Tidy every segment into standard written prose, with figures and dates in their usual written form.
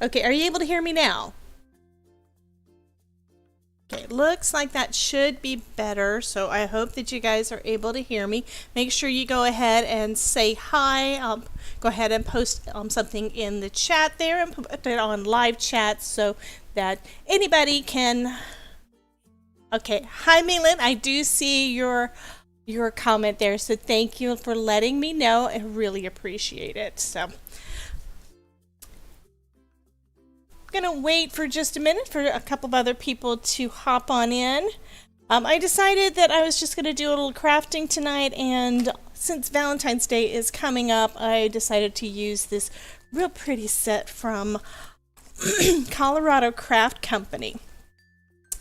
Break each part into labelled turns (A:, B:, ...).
A: Okay, are you able to hear me now? Okay, looks like that should be better, so I hope that you guys are able to hear me. Make sure you go ahead and say hi. Go ahead and post something in the chat there and put it on live chat so that anybody can... Okay, hi Malin, I do see your comment there, so thank you for letting me know. I really appreciate it. So gonna wait for just a minute for a couple of other people to hop on in. I decided that I was just gonna do a little crafting tonight, and since Valentine's Day is coming up, I decided to use this real pretty set from Colorado Craft Company.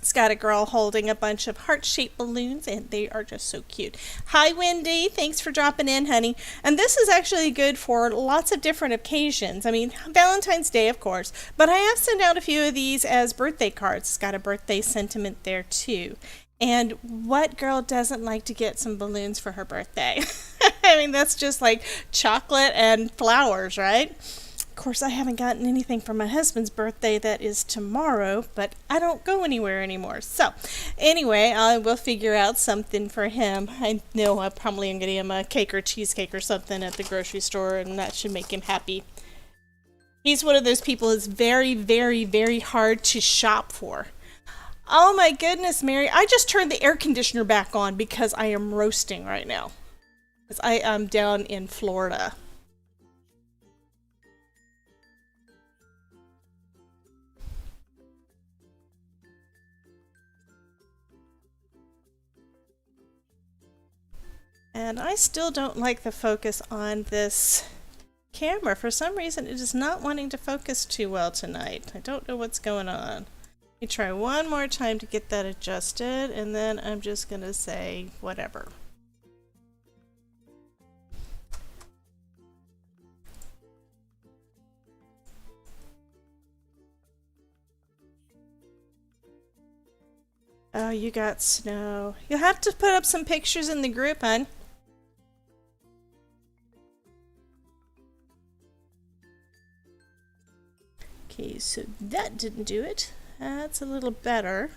A: It's got a girl holding a bunch of heart-shaped balloons, and they are just so cute. Hi, Wendy. Thanks for dropping in, honey. And this is actually good for lots of different occasions. I mean, Valentine's Day, of course, but I have sent out a few of these as birthday cards. It's got a birthday sentiment there, too. And what girl doesn't like to get some balloons for her birthday? I mean, that's just like chocolate and flowers, right? Of course, I haven't gotten anything for my husband's birthday that is tomorrow, but I don't go anywhere anymore. So, anyway, I will figure out something for him. I know I probably am going to get him a cake or cheesecake or something at the grocery store, and that should make him happy. He's one of those people that's very, very, very hard to shop for. Oh my goodness, Mary, I just turned the air conditioner back on because I am roasting right now. Because I am down in Florida. And I still don't like the focus on this camera. For some reason, it is not wanting to focus too well tonight. I don't know what's going on. Let me try one more time to get that adjusted, and then I'm just going to say whatever. Oh, you got snow. You'll have to put up some pictures in the group, hon. Okay, so that didn't do it. That's a little better.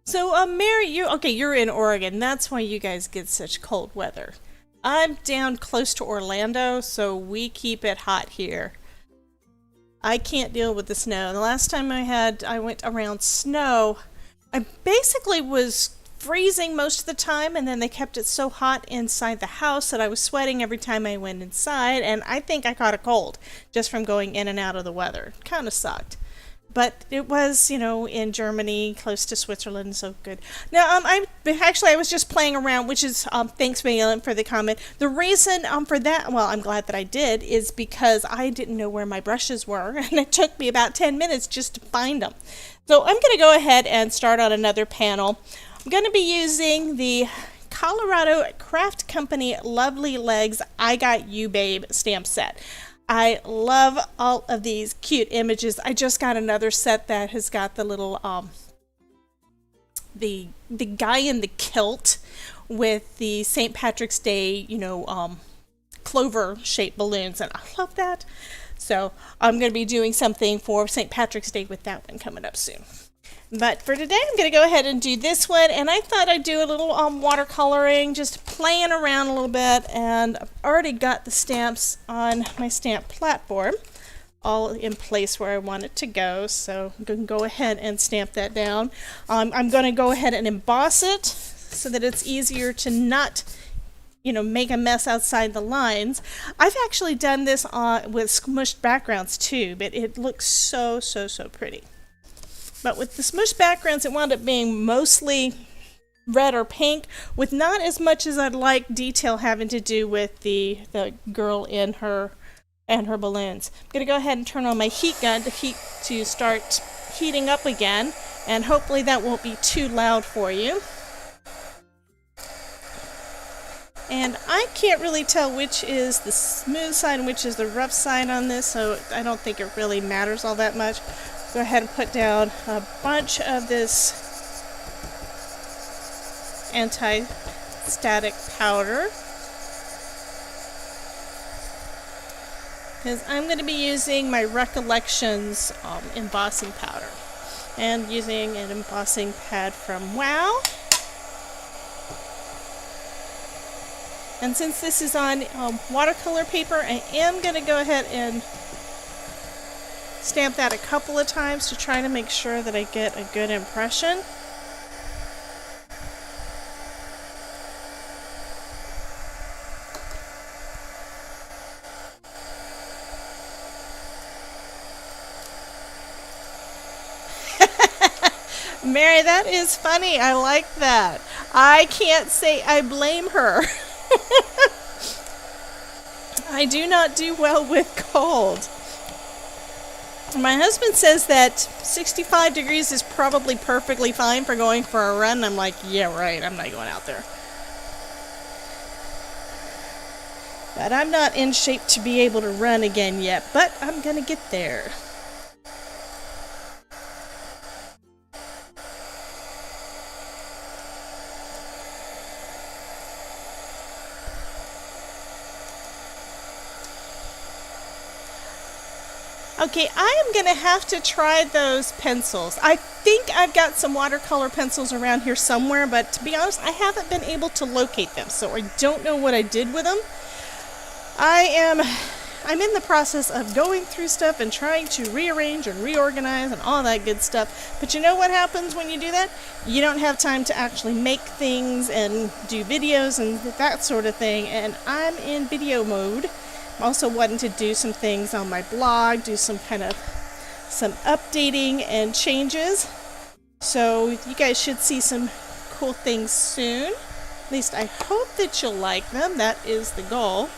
A: So, Mary, you're in Oregon. That's why you guys get such cold weather. I'm down close to Orlando, so we keep it hot here. I can't deal with the snow. The last time I went around snow, I basically was freezing most of the time, and then they kept it so hot inside the house that I was sweating every time I went inside, and I think I caught a cold just from going in and out of the weather. Kind of sucked. But it was, in Germany, close to Switzerland, so good. Now, I was just playing around, which is, thanks, Malin, for the comment. The reason for that, well, I'm glad that I did, is because I didn't know where my brushes were, and it took me about 10 minutes just to find them. So I'm going to go ahead and start on another panel. I'm going to be using the Colorado Craft Company Lovely Legs I Got You Babe stamp set. I love all of these cute images. I just got another set that has got the little the guy in the kilt with the St. Patrick's Day, clover shaped balloons, and I love that. So I'm going to be doing something for St. Patrick's Day with that one coming up soon. But for today, I'm going to go ahead and do this one, and I thought I'd do a little watercoloring, just playing around a little bit, and I've already got the stamps on my stamp platform, all in place where I want it to go, so I'm going to go ahead and stamp that down. I'm going to go ahead and emboss it so that it's easier to not make a mess outside the lines. I've actually done this with smushed backgrounds too, but it looks so, so, so pretty. But with the smushed backgrounds, it wound up being mostly red or pink, with not as much as I'd like detail having to do with the girl in her and her balloons. I'm going to go ahead and turn on my heat gun to start heating up again, and hopefully that won't be too loud for you. And I can't really tell which is the smooth side and which is the rough side on this, so I don't think it really matters all that much. Go ahead and put down a bunch of this anti-static powder, because I'm going to be using my Recollections embossing powder and using an embossing pad from Wow. And since this is on watercolor paper, I am going to go ahead and stamp that a couple of times to try to make sure that I get a good impression. Mary, that is funny. I like that. I can't say I blame her. I do not do well with cold. My husband says that 65 degrees is probably perfectly fine for going for a run. I'm like, yeah, right, I'm not going out there. But I'm not in shape to be able to run again yet, but I'm gonna get there. Okay, I am going to have to try those pencils. I think I've got some watercolor pencils around here somewhere, but to be honest, I haven't been able to locate them, so I don't know what I did with them. I'm in the process of going through stuff and trying to rearrange and reorganize and all that good stuff. But you know what happens when you do that? You don't have time to actually make things and do videos and that sort of thing, and I'm in video mode. I'm also wanting to do some things on my blog, do some updating and changes. So you guys should see some cool things soon. At least I hope that you'll like them. That is the goal.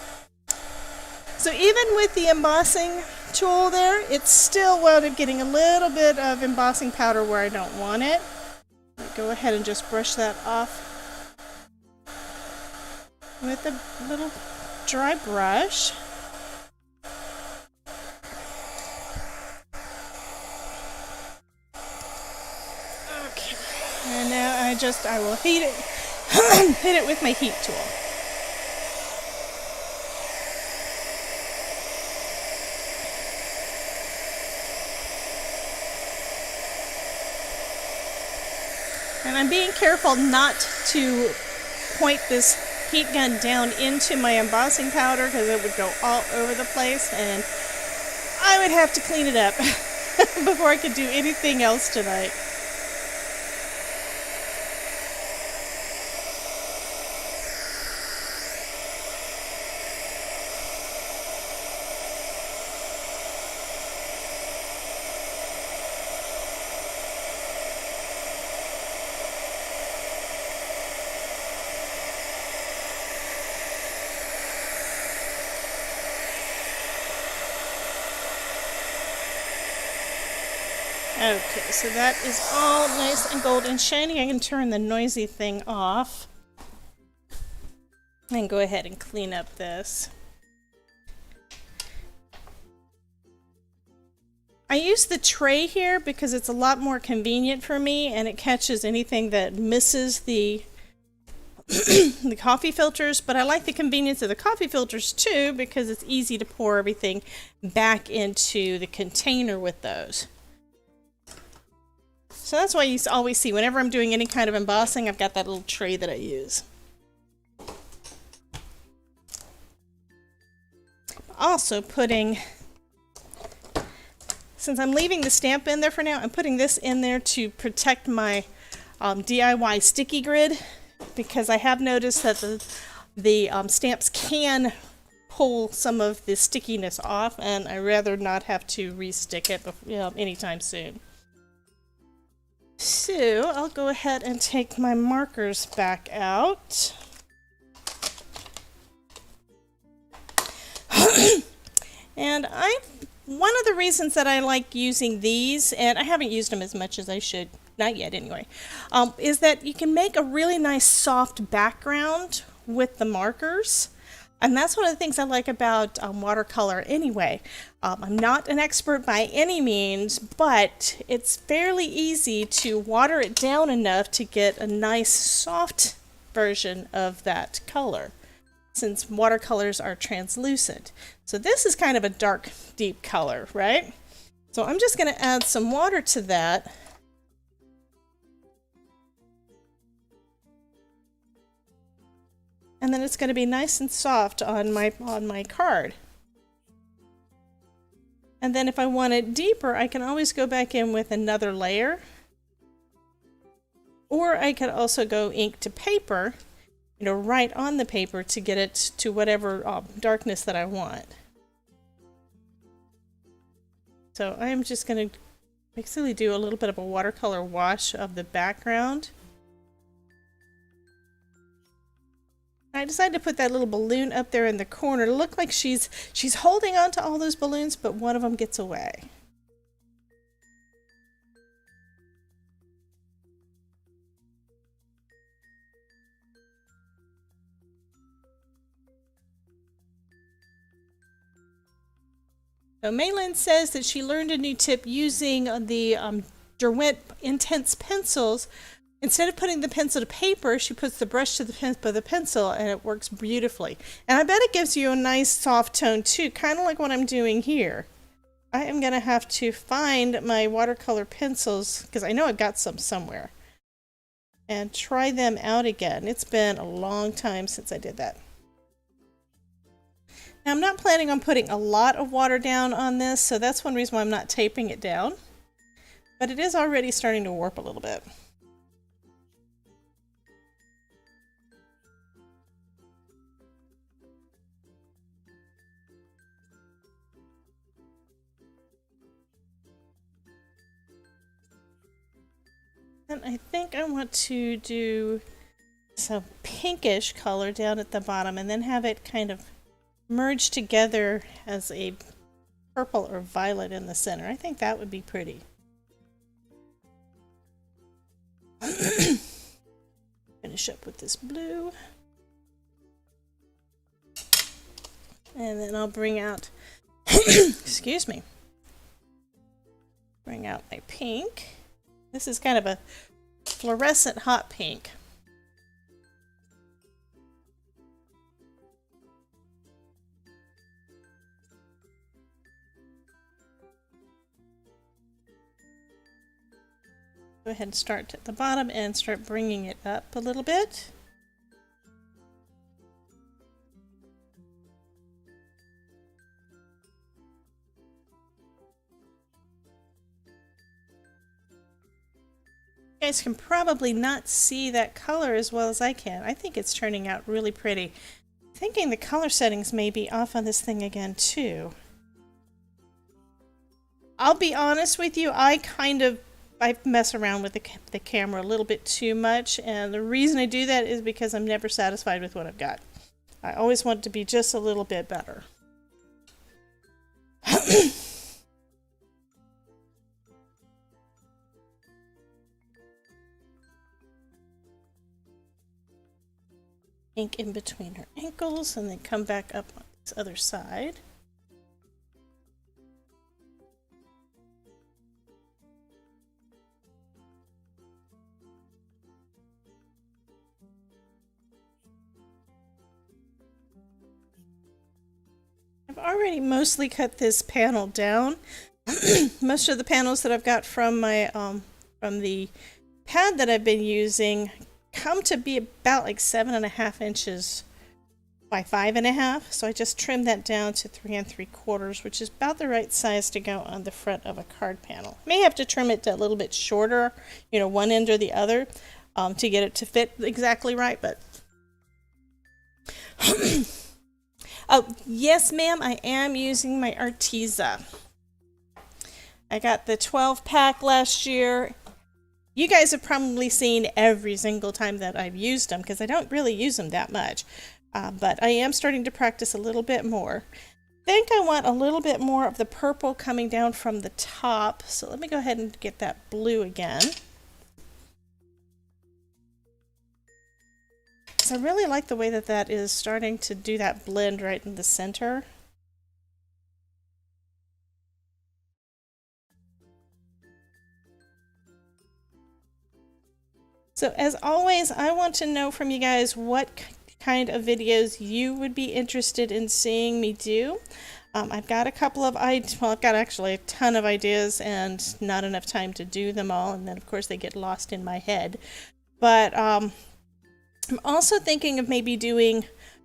A: So even with the embossing tool there, it's still wound up getting a little bit of embossing powder where I don't want it. Go ahead and just brush that off with a little dry brush. Okay, and now I will heat it, hit it with my heat tool. And I'm being careful not to point this heat gun down into my embossing powder because it would go all over the place and I would have to clean it up before I could do anything else tonight. Okay, so that is all nice and gold and shiny. I can turn the noisy thing off and go ahead and clean up this. I use the tray here because it's a lot more convenient for me and it catches anything that misses the the coffee filters, but I like the convenience of the coffee filters too because it's easy to pour everything back into the container with those. So that's why you always see, whenever I'm doing any kind of embossing, I've got that little tray that I use. Also putting, since I'm leaving the stamp in there for now, I'm putting this in there to protect my DIY sticky grid, because I have noticed that the stamps can pull some of the stickiness off, and I'd rather not have to re-stick it anytime soon. So I'll go ahead and take my markers back out. And one of the reasons that I like using these, and I haven't used them as much as I should, not yet anyway, is that you can make a really nice soft background with the markers. And that's one of the things I like about watercolor anyway. I'm not an expert by any means, but it's fairly easy to water it down enough to get a nice soft version of that color, since watercolors are translucent. So this is kind of a dark, deep color, right? So I'm just going to add some water to that. And then it's going to be nice and soft on my card. And then if I want it deeper, I can always go back in with another layer. Or I could also go ink to paper, you know, right on the paper to get it to whatever darkness that I want. So I'm just going to basically do a little bit of a watercolor wash of the background. I decided to put that little balloon up there in the corner to look like she's holding on to all those balloons, but one of them gets away. So Maylin says that she learned a new tip using the Derwent Intense pencils. Instead of putting the pencil to paper, she puts the brush to the pencil, and it works beautifully. And I bet it gives you a nice soft tone too, kind of like what I'm doing here. I am going to have to find my watercolor pencils, because I know I've got some somewhere, and try them out again. It's been a long time since I did that. Now I'm not planning on putting a lot of water down on this, so that's one reason why I'm not taping it down. But it is already starting to warp a little bit. And I think I want to do some pinkish color down at the bottom and then have it kind of merge together as a purple or violet in the center. I think that would be pretty. Finish up with this blue. And then I'll bring out, excuse me, bring out my pink. This is kind of a fluorescent hot pink. Go ahead and start at the bottom and start bringing it up a little bit. You guys can probably not see that color as well as I can. I think it's turning out really pretty. I'm thinking the color settings may be off on this thing again too. I'll be honest with you, I mess around with the camera a little bit too much, and the reason I do that is because I'm never satisfied with what I've got. I always want it to be just a little bit better. Ink in between her ankles and then come back up on this other side. I've already mostly cut this panel down. Most of the panels that I've got from my from the pad that I've been using come to be about like 7.5 inches by 5.5, so I just trimmed that down to 3 3/4, which is about the right size to go on the front of a card panel. May have to trim it to a little bit shorter, you know, one end or the other, to get it to fit exactly right, but oh yes ma'am, I am using my Arteza. I got the 12-pack last year. You guys have probably seen every single time that I've used them, because I don't really use them that much. But I am starting to practice a little bit more. I think I want a little bit more of the purple coming down from the top. So let me go ahead and get that blue again. because I really like the way that that is starting to do that blend right in the center. So as always, I want to know from you guys what kind of videos you would be interested in seeing me do. I've got a couple of ideas, well, I've got actually a ton of ideas and not enough time to do them all, and then of course they get lost in my head. But I'm also thinking of maybe doing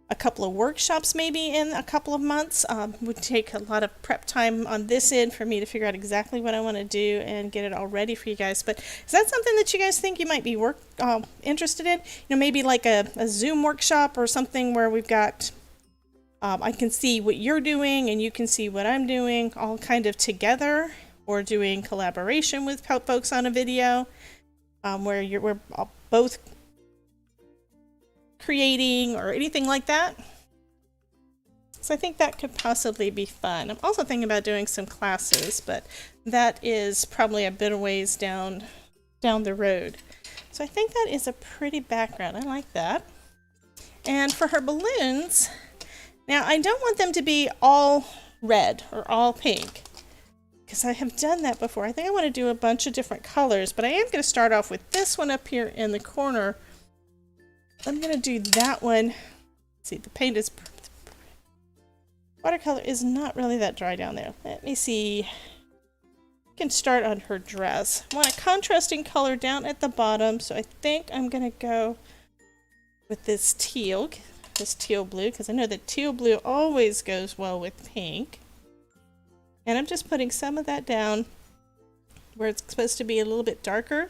A: a couple of workshops maybe in a couple of months. Would take a lot of prep time on this end for me to figure out exactly what I want to do and get it all ready for you guys. But is that something that you guys think you might be interested in? You know, maybe like a Zoom workshop or something where we've got I can see what you're doing and you can see what I'm doing all kind of together, or doing collaboration with folks on a video where we're both creating or anything like that. So I think that could possibly be fun. I'm also thinking about doing some classes, but that is probably a bit of ways down the road. So I think that is a pretty background. I like that. And for her balloons, now I don't want them to be all red or all pink, because I have done that before. I think I want to do a bunch of different colors, but I am going to start off with this one up here in the corner. I'm going to do that one. Let's see, the paint is... Watercolor is not really that dry down there. Let me see. I can start on her dress. I want a contrasting color down at the bottom, so I think I'm going to go with this teal blue, because I know that teal blue always goes well with pink. And I'm just putting some of that down where it's supposed to be a little bit darker.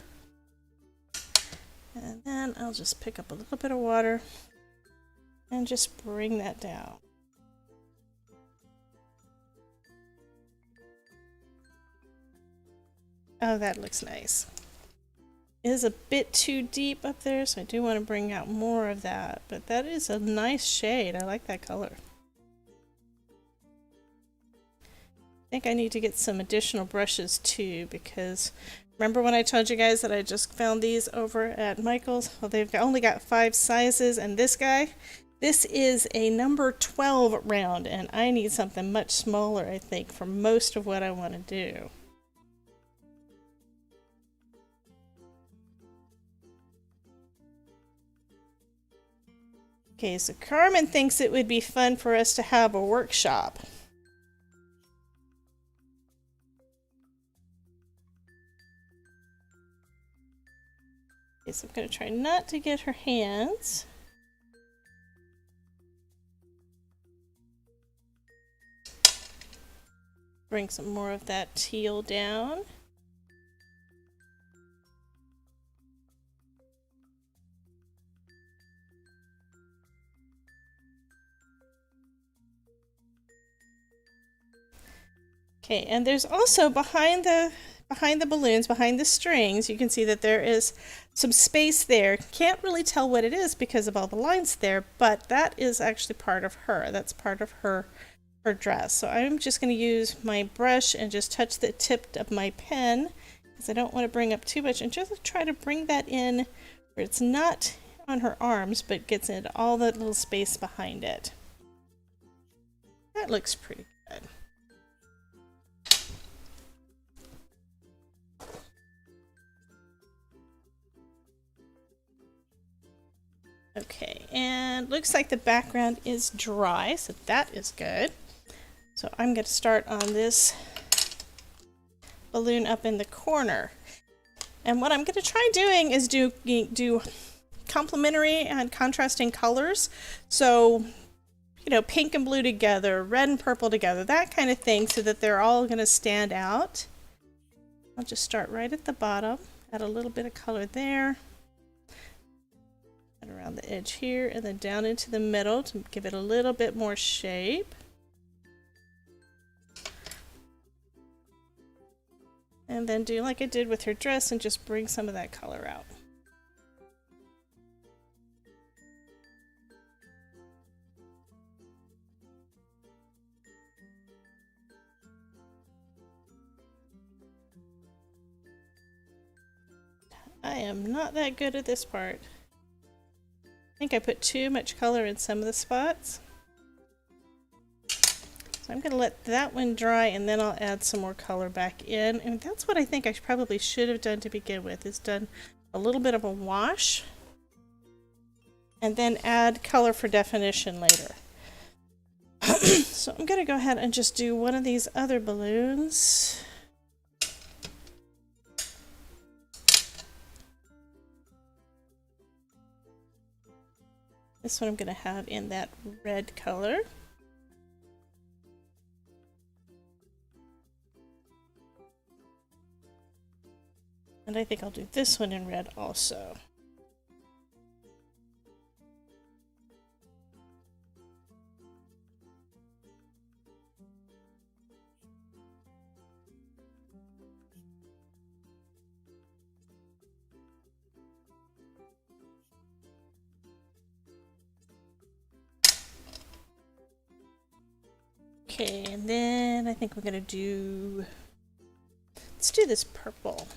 A: And then I'll just pick up a little bit of water and just bring that down. Oh, that looks nice. It is a bit too deep up there, so I do want to bring out more of that. But that is a nice shade. I like that color. I think I need to get some additional brushes too, because remember when I told you guys that I just found these over at Michael's? Well, they've only got 5 sizes, and this is a number 12 round, and I need something much smaller, I think, for most of what I want to do. Okay, so Carmen thinks it would be fun for us to have a workshop. Okay, so I'm going to try not to get her hands. Bring some more of that teal down. Okay, and there's also behind the balloons, behind the strings, you can see that there is some space there. Can't really tell what it is because of all the lines there, but that is actually part of her. That's part of her dress. So I'm just going to use my brush and just touch the tip of my pen, because I don't want to bring up too much, and just try to bring that in where it's not on her arms, but gets into all that little space behind it. That looks pretty good. Okay, and looks like the background is dry, so that is good. So I'm going to start on this balloon up in the corner. And what I'm going to try doing is do complementary and contrasting colors. So, you know, pink and blue together, red and purple together, that kind of thing, so that they're all going to stand out. I'll just start right at the bottom, add a little bit of color there. Around the edge here, and then down into the middle to give it a little bit more shape. And then do like I did with her dress and just bring some of that color out. I am not that good at this part. think I put too much color in some of the spots. So I'm going to let that one dry and then I'll add some more color back in. And that's what I think I probably should have done to begin with, is done a little bit of a wash and then add color for definition later. So I'm going to go ahead and just do one of these other balloons. This one I'm going to have in that red color. And I think I'll do this one in red also. Okay, and then I think we're going to do, let's do this purple.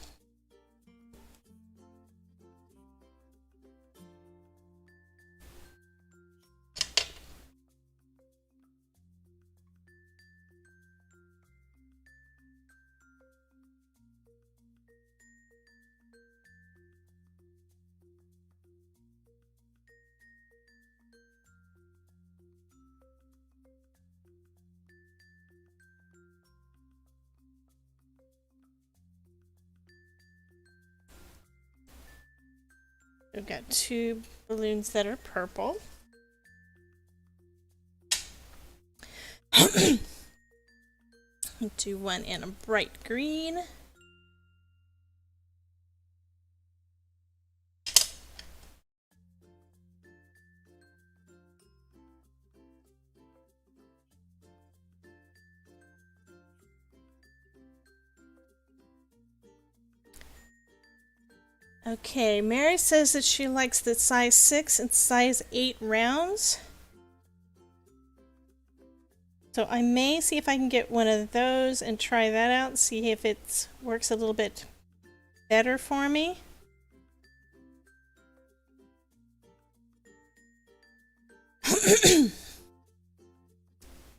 A: We've got two balloons that are purple. Do one in a bright green. Okay, Mary says that she likes the size 6 and size 8 rounds. So I may see if I can get one of those and try that out and see if it works a little bit better for me.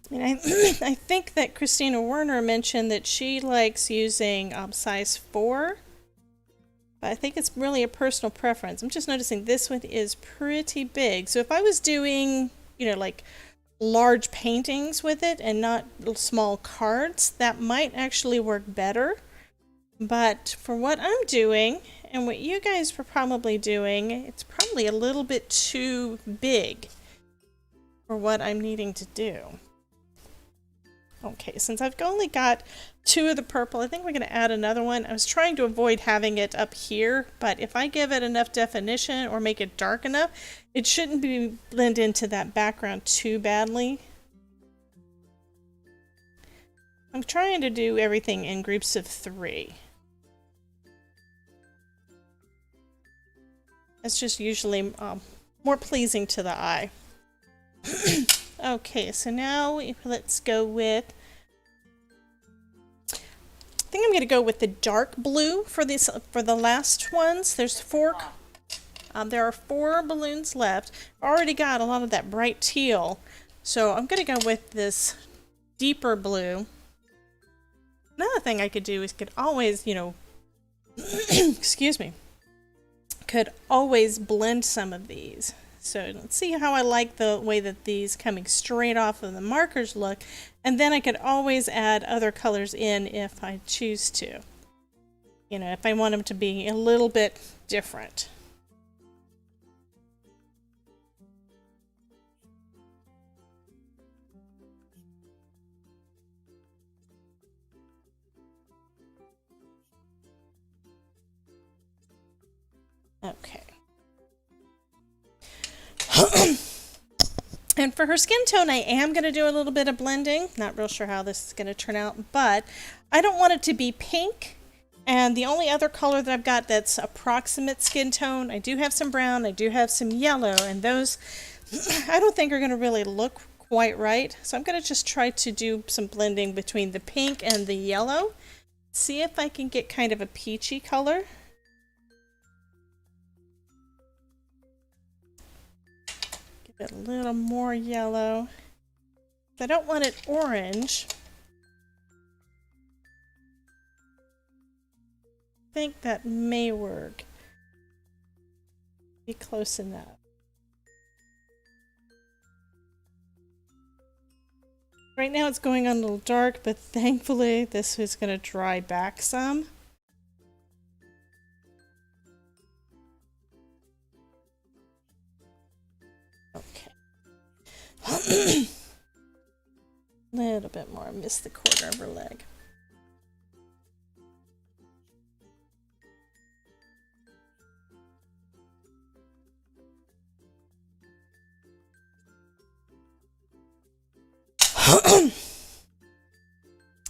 A: I think that Christina Werner mentioned that she likes using size 4. But I think it's really a personal preference. I'm just noticing this one is pretty big. So if I was doing, like large paintings with it and not small cards, that might actually work better. But for what I'm doing and what you guys were probably doing, it's probably a little bit too big for what I'm needing to do. Okay, since I've only got 2 of the purple, I think we're going to add another one. I was trying to avoid having it up here, but if I give it enough definition or make it dark enough, it shouldn't blend into that background too badly. I'm trying to do everything in groups of 3. It's just usually more pleasing to the eye. Okay, so now let's go with, I think I'm going to go with the dark blue for this, for the last ones. There's 4, there are 4 balloons left. I've already got a lot of that bright teal, so I'm going to go with this deeper blue. Another thing I could do is could always, excuse me, could always blend some of these. So let's see how I like the way that these coming straight off of the markers look. And then I could always add other colors in if I choose to. If I want them to be a little bit different. Okay. And for her skin tone, I am going to do a little bit of blending. Not real sure how this is going to turn out, but I don't want it to be pink. And the only other color that I've got that's approximate skin tone, I do have some brown, I do have some yellow, and those I don't think are going to really look quite right. So I'm going to just try to do some blending between the pink and the yellow. See if I can get kind of a peachy color. Get a little more yellow. I don't want it orange. I think that may work. Be close enough. Right now it's going on a little dark, but thankfully this is going to dry back some. Okay. A little bit more. I missed the corner of her leg.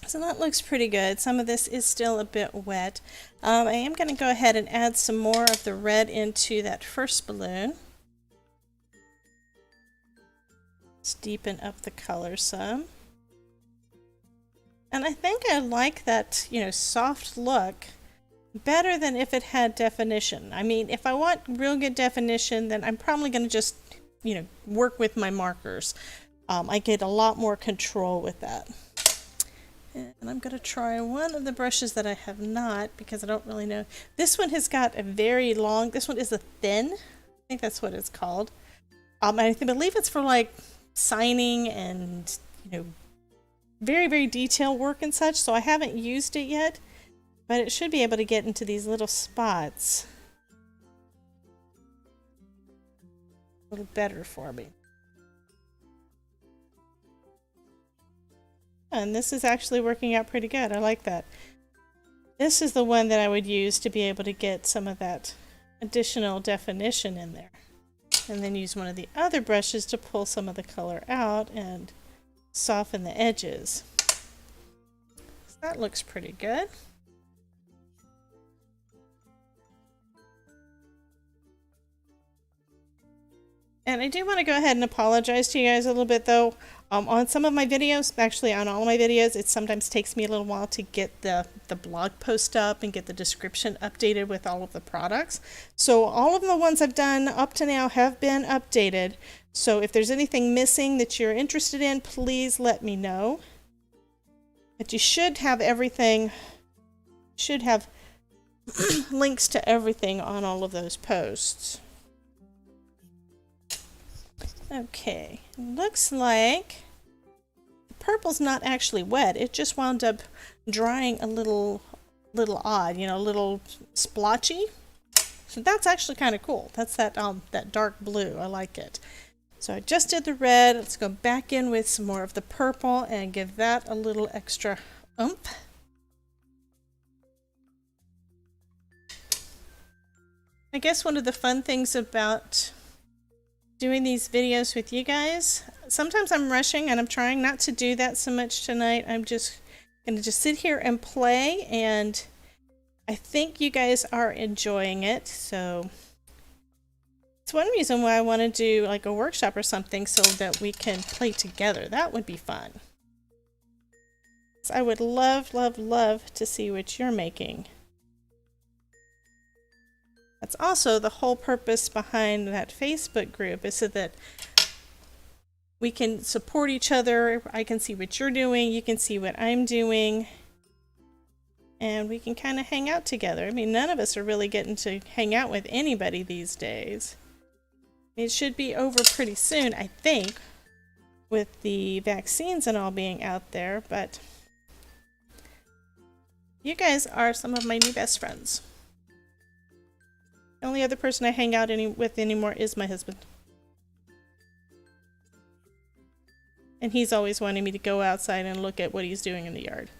A: So that looks pretty good. Some of this is still a bit wet. I am going to go ahead and add some more of the red into that first balloon. Let's deepen up the color some. And I think I like that, you know, soft look better than if it had definition. I mean, if I want real good definition, then I'm probably going to just, you know, work with my markers. I get a lot more control with that. And I'm going to try one of the brushes that I have not, because I don't really know. This one has got a very long, this one is a thin, I think that's what it's called. I believe it's for like signing and, you know, very, very detailed work and such, so I haven't used it yet, but it should be able to get into these little spots a little better for me. And this is actually working out pretty good. I like that. This is the one that I would use to be able to get some of that additional definition in there. And then use one of the other brushes to pull some of the color out and soften the edges. So that looks pretty good. And I do want to go ahead and apologize to you guys a little bit though. On some of my videos, actually on all of my videos, it sometimes takes me a little while to get the blog post up and get the description updated with all of the products. So all of the ones I've done up to now have been updated. So if there's anything missing that you're interested in, please let me know. But you should have everything, should have links to everything on all of those posts. Okay, looks like the purple's not actually wet. It just wound up drying a little odd, you know, a little splotchy. So that's actually kind of cool. That's that dark blue. I like it. So I just did the red. Let's go back in with some more of the purple and give that a little extra oomph. I guess one of the fun things about doing these videos with you guys, sometimes I'm rushing and I'm trying not to do that so much tonight. I'm just gonna sit here and play, and I think you guys are enjoying it. So it's one reason why I want to do like a workshop or something so that we can play together. That would be fun. So I would love, love, love to see what you're making. That's also the whole purpose behind that Facebook group, is so that we can support each other. I can see what you're doing, you can see what I'm doing, and we can kind of hang out together. I mean, none of us are really getting to hang out with anybody these days. It should be over pretty soon, I think, with the vaccines and all being out there, but you guys are some of my new best friends. The only other person I hang out with anymore is my husband. And he's always wanting me to go outside and look at what he's doing in the yard.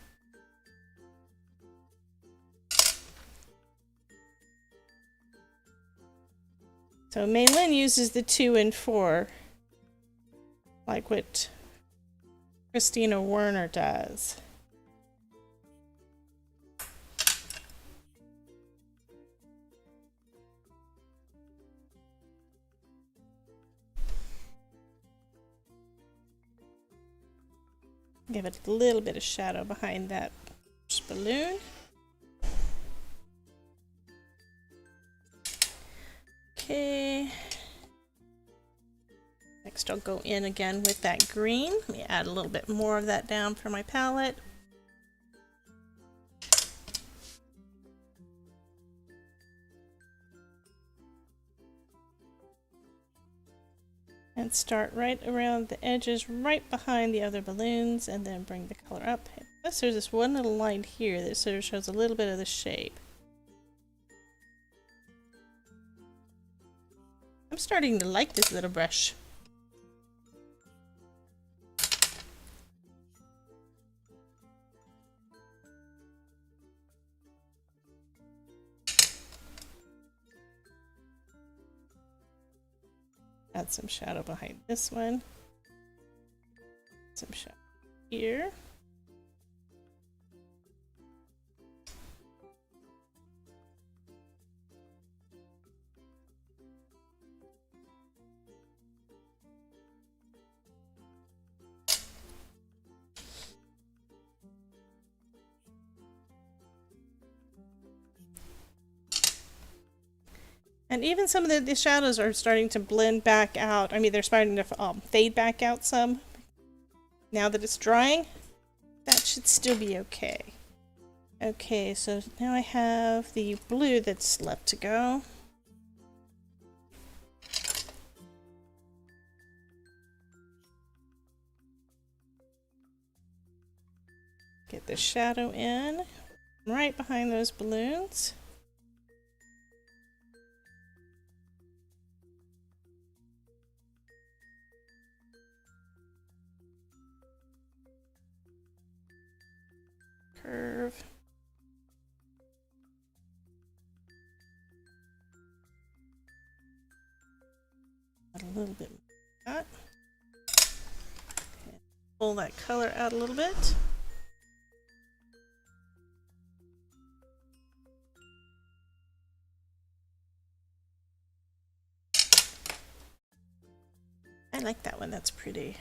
A: So Maylin uses the 2 and 4, like what Christina Werner does. Give it a little bit of shadow behind that balloon. Okay. Next I'll go in again with that green. Let me add a little bit more of that down for my palette. And start right around the edges, right behind the other balloons, and then bring the color up. Plus there's this one little line here that sort of shows a little bit of the shape. I'm starting to like this little brush. Add some shadow behind this one. Some shadow here. And even some of the shadows are starting to blend back out. I mean, they're starting to fade back out some. Now that it's drying, that should still be okay. Okay, so now I have the blue that's left to go. Get the shadow in, right behind those balloons. Curve. Add a little bit more of that. Okay. Pull that color out a little bit. I like that one, that's pretty.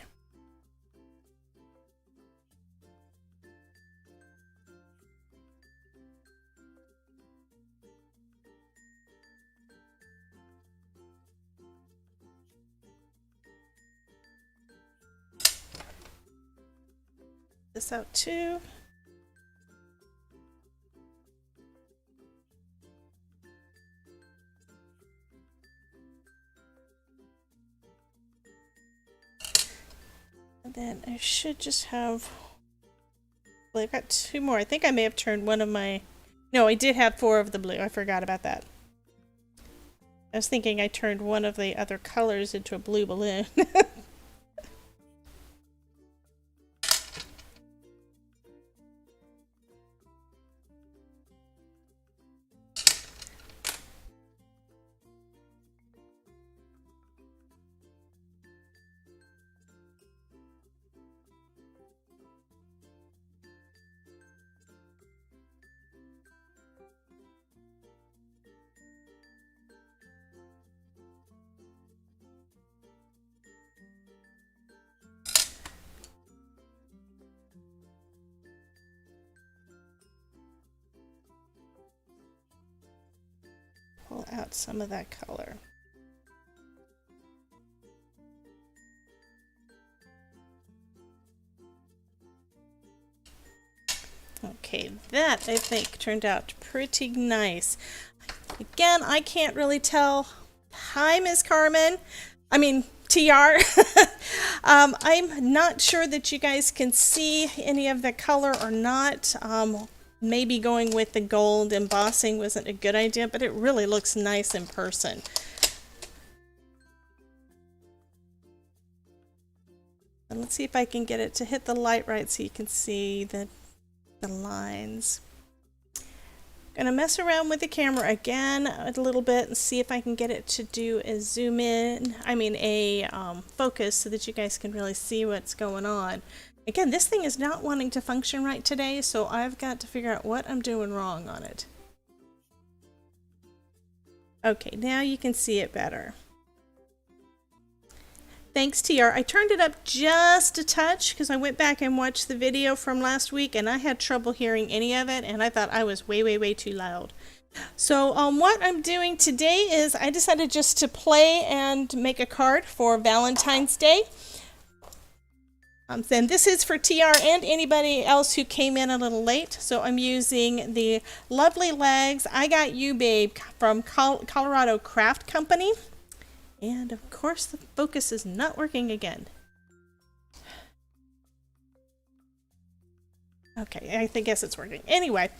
A: This out too. And then I should just have, well, I've got two more. I think I may have turned one of my, no, I did have 4 of the blue. I forgot about that. I was thinking I turned one of the other colors into a blue balloon. Pull out some of that color. Okay, that I think turned out pretty nice. Again, I can't really tell. Hi, Miss Carmen. I mean, TR. I'm not sure that you guys can see any of the color or not. Maybe going with the gold embossing wasn't a good idea, but it really looks nice in person. And let's see if I can get it to hit the light right so you can see the lines. Gonna mess around with the camera again a little bit and see if I can get it to do a zoom in, a focus so that you guys can really see what's going on. Again, this thing is not wanting to function right today, so I've got to figure out what I'm doing wrong on it. Okay, now you can see it better. Thanks, TR. I turned it up just a touch because I went back and watched the video from last week and I had trouble hearing any of it and I thought I was way, way, way too loud. So what I'm doing today is I decided just to play and make a card for Valentine's Day. Then this is for TR and anybody else who came in a little late. So I'm using the Lovely Legs I Got You Babe from Colorado Craft Company. And of course the focus is not working again. Okay, I guess it's working. Anyway,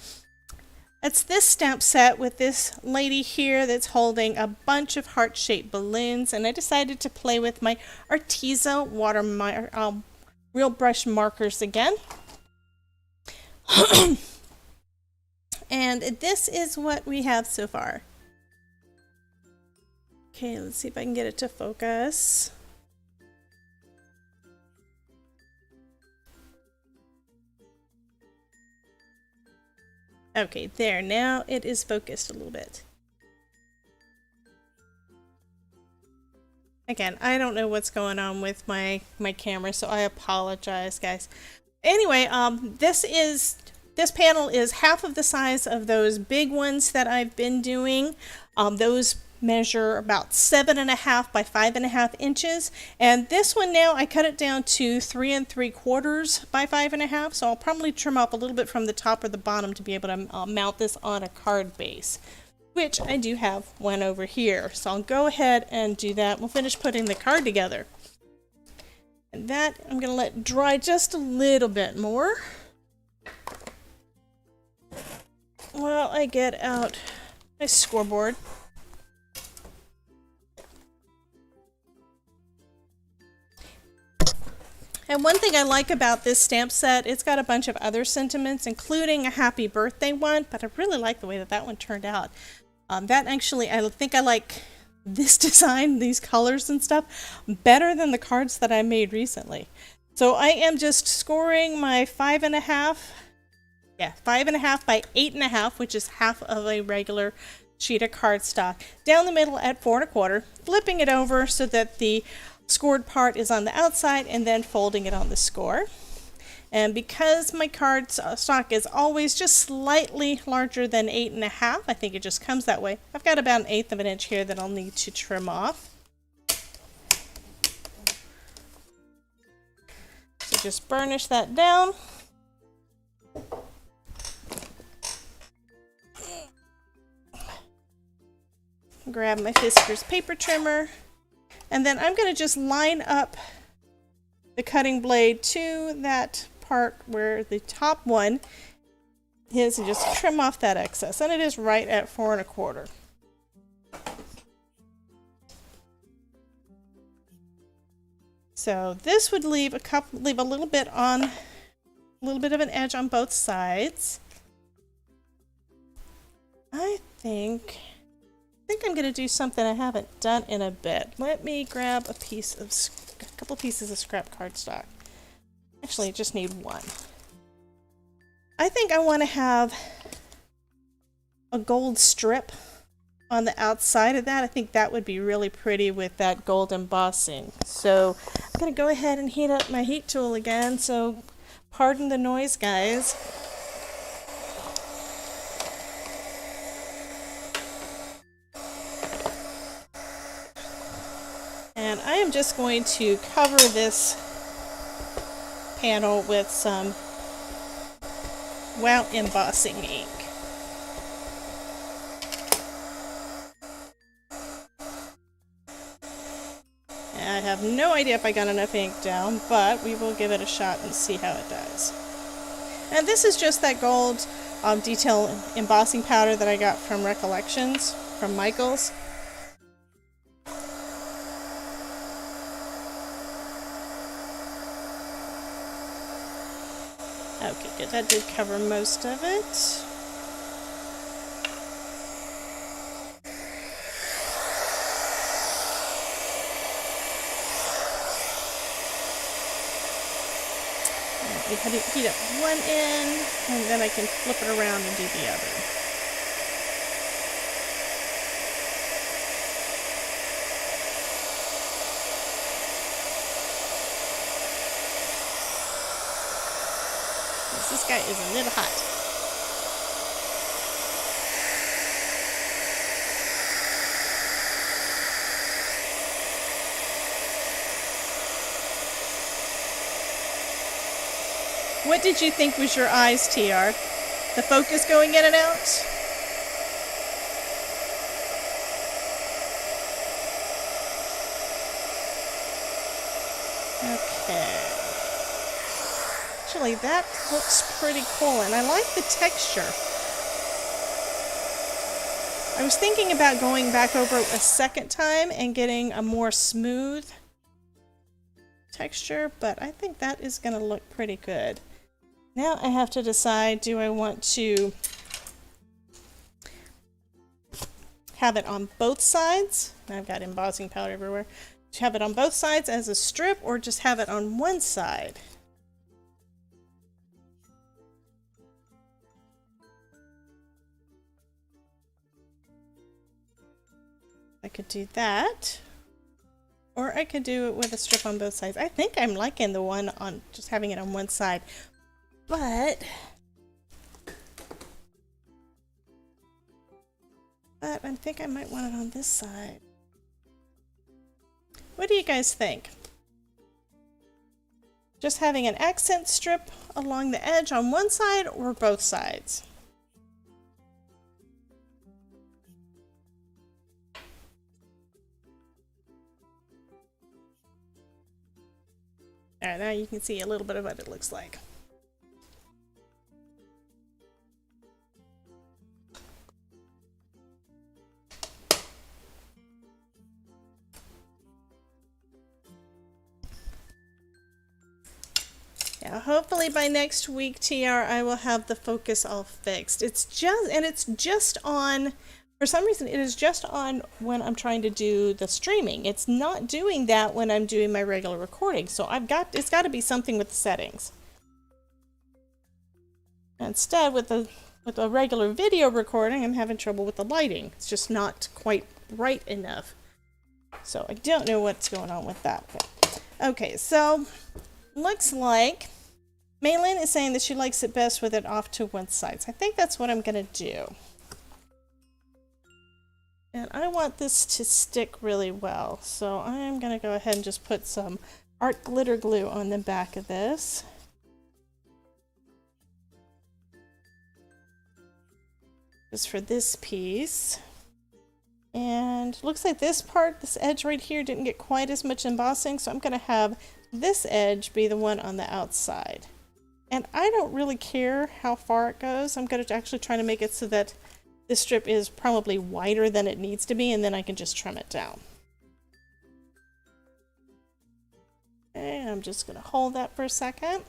A: it's this stamp set with this lady here that's holding a bunch of heart-shaped balloons, and I decided to play with my Arteza real brush markers again. And this is what we have so far. Okay, let's see if I can get it to focus. Okay, there, now it is focused a little bit. Again, I don't know what's going on with my camera, so I apologize, guys. Anyway, this panel is half of the size of those big ones that I've been doing. Those measure about 7.5 by 5.5 inches, and this one now I cut it down to 3 3/4 by 5.5, so I'll probably trim off a little bit from the top or the bottom to be able to mount this on a card base, which I do have one over here. So I'll go ahead and do that. We'll finish putting the card together, and that I'm going to let dry just a little bit more while I get out my scoreboard. And one thing I like about this stamp set, it's got a bunch of other sentiments, including a happy birthday one, but I really like the way that one turned out. That actually, I think I like this design, these colors and stuff, better than the cards that I made recently. So I am just scoring my 5.5 by 8.5, which is half of a regular sheet of cardstock, down the middle at 4 1/4, flipping it over so that the scored part is on the outside, and then folding it on the score. And because my cardstock is always just slightly larger than 8.5, I think it just comes that way. I've got about 1/8 of an inch here that I'll need to trim off. So just burnish that down. Grab my Fiskars paper trimmer. And then I'm going to just line up the cutting blade to that part where the top one is, and just trim off that excess. And it is right at 4 1/4. So this would leave a little bit of an edge on both sides. I think I'm going to do something I haven't done in a bit. Let me grab a couple pieces of scrap cardstock. Actually, I just need one. I think I want to have a gold strip on the outside of that. I think that would be really pretty with that gold embossing. So I'm going to go ahead and heat up my heat tool again. So pardon the noise, guys. And I am just going to cover this panel with some Wow embossing ink. And I have no idea if I got enough ink down, but we will give it a shot and see how it does. And this is just that gold detail embossing powder that I got from Recollections, from Michael's. Okay, good. That did cover most of it. We had to heat up one end, and then I can flip it around and do the other. This guy is a little hot. What did you think was your eyes, TR? The focus going in and out? Okay. Actually, that looks pretty cool, and I like the texture. I was thinking about going back over a second time and getting a more smooth texture, but I think that is going to look pretty good. Now I have to decide, do I want to have it on both sides? I've got embossing powder everywhere. To have it on both sides as a strip, or just have it on one side? I could do that, or I could do it with a strip on both sides. I think I'm liking the one on just having it on one side, but I think I might want it on this side. What do you guys think? Just having an accent strip along the edge on one side or both sides? Alright, now you can see a little bit of what it looks like. Yeah, hopefully by next week, TR, I will have the focus all fixed. It's just on, for some reason, it is just on when I'm trying to do the streaming. It's not doing that when I'm doing my regular recording. So it's got to be something with the settings. Instead, with a regular video recording, I'm having trouble with the lighting. It's just not quite bright enough. So I don't know what's going on with that. But, okay, so looks like Maylin is saying that she likes it best with it off to one side. So I think that's what I'm going to do. And I want this to stick really well. So I'm going to go ahead and just put some art glitter glue on the back of this. Just for this piece. And looks like this part, this edge right here, didn't get quite as much embossing. So I'm going to have this edge be the one on the outside. And I don't really care how far it goes. I'm going to actually try to make it so that this strip is probably wider than it needs to be, and then I can just trim it down. Okay, I'm just going to hold that for a second.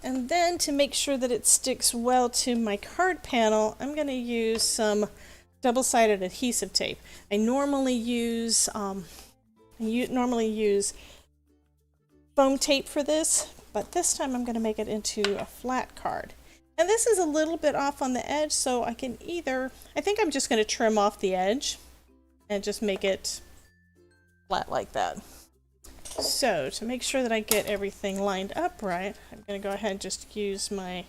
A: And then to make sure that it sticks well to my card panel, I'm going to use some double-sided adhesive tape. I normally use foam tape for this, but this time I'm going to make it into a flat card. And this is a little bit off on the edge, so I can either, I think I'm just going to trim off the edge and just make it flat like that. So to make sure that I get everything lined up right, I'm going to go ahead and just use my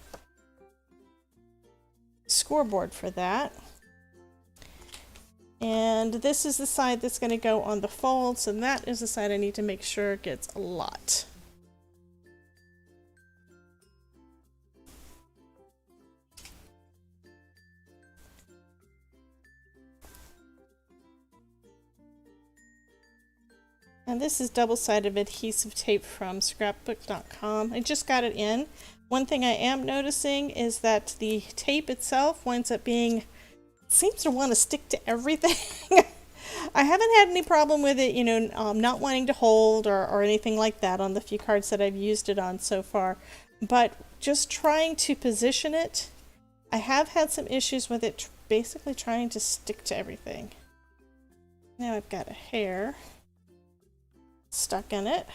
A: scoreboard for that. And this is the side that's going to go on the folds, and that is the side I need to make sure gets a lot. And this is double-sided adhesive tape from scrapbook.com. I just got it in. One thing I am noticing is that the tape itself winds up being, seems to want to stick to everything. I haven't had any problem with it, not wanting to hold or anything like that on the few cards that I've used it on so far. But just trying to position it, I have had some issues with it basically trying to stick to everything. Now I've got a hair stuck in it.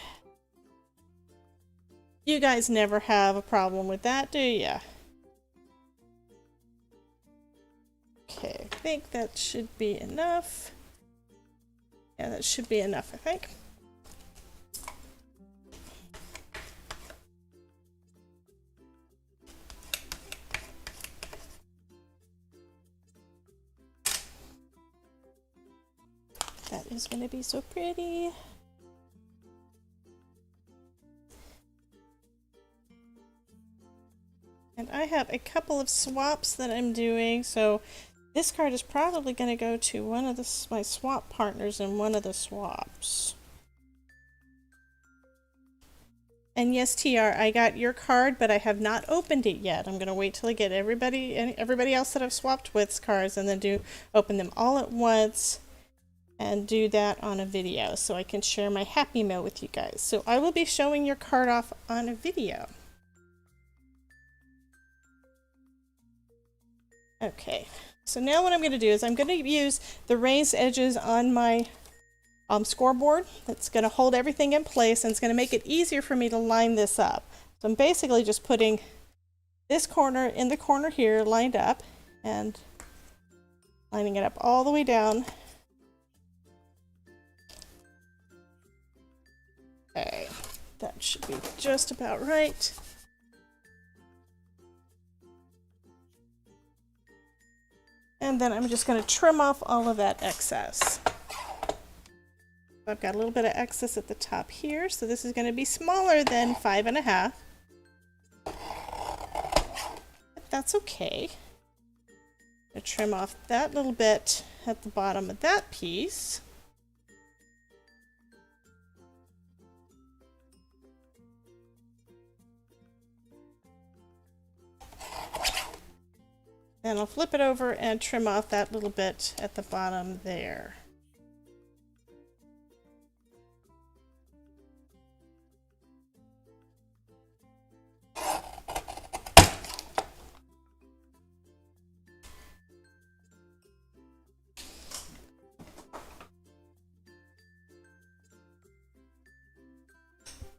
A: You guys never have a problem with that, do ya? Okay, I think that should be enough. Yeah, that should be enough, I think. That is going to be so pretty. I have a couple of swaps that I'm doing, so this card is probably going to go to one of my swap partners in one of the swaps. And yes, TR, I got your card, but I have not opened it yet. I'm going to wait till I get everybody else that I've swapped with cards, and then open them all at once and do that on a video so I can share my happy mail with you guys. So I will be showing your card off on a video. Okay, so now what I'm going to do is I'm going to use the raised edges on my scoreboard. That's going to hold everything in place, and it's going to make it easier for me to line this up. So I'm basically just putting this corner in the corner here lined up and lining it up all the way down. Okay, that should be just about right. And then I'm just going to trim off all of that excess. I've got a little bit of excess at the top here, so this is going to be smaller than 5.5. But that's okay. I'm going to trim off that little bit at the bottom of that piece. And I'll flip it over and trim off that little bit at the bottom there.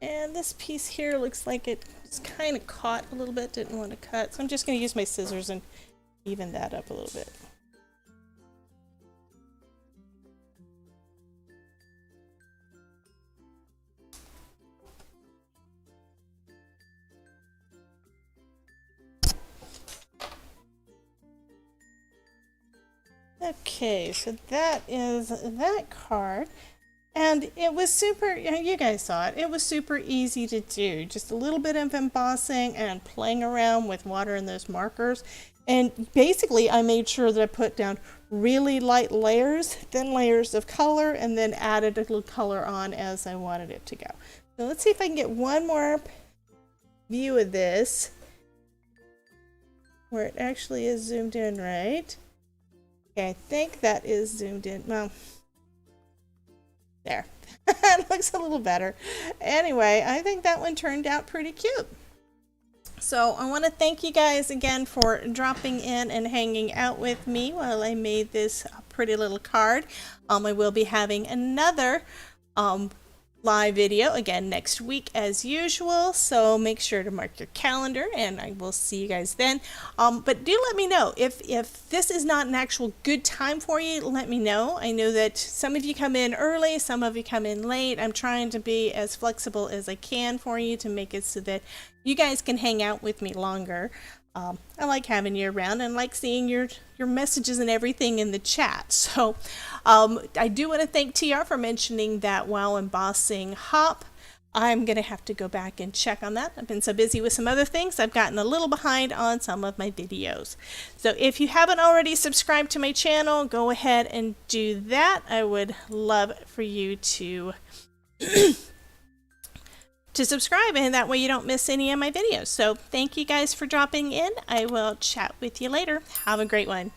A: And this piece here looks like it's kind of caught a little bit, didn't want to cut. So I'm just going to use my scissors and even that up a little bit. Okay, so that is that card. And it was super, you guys saw it, it was super easy to do. Just a little bit of embossing and playing around with water and those markers. And basically I made sure that I put down really light layers, thin layers of color, and then added a little color on as I wanted it to go. So let's see if I can get one more view of this where it actually is zoomed in right. Okay, I think that is zoomed in. Well, there. It looks a little better. Anyway, I think that one turned out pretty cute. So I want to thank you guys again for dropping in and hanging out with me while I made this pretty little card. I will be having another live video again next week as usual, so make sure to mark your calendar and I will see you guys then. But do let me know if this is not an actual good time for you. Let me know. I know that some of you come in early, some of you come in late. I'm trying to be as flexible as I can for you to make it so that you guys can hang out with me longer. I like having you around and like seeing your messages and everything in the chat. So I do want to thank TR for mentioning that while embossing hop. I'm going to have to go back and check on that. I've been so busy with some other things, I've gotten a little behind on some of my videos. So if you haven't already subscribed to my channel, go ahead and do that. I would love for you to to subscribe, and that way you don't miss any of my videos. So thank you guys for dropping in. I will chat with you later. Have a great one.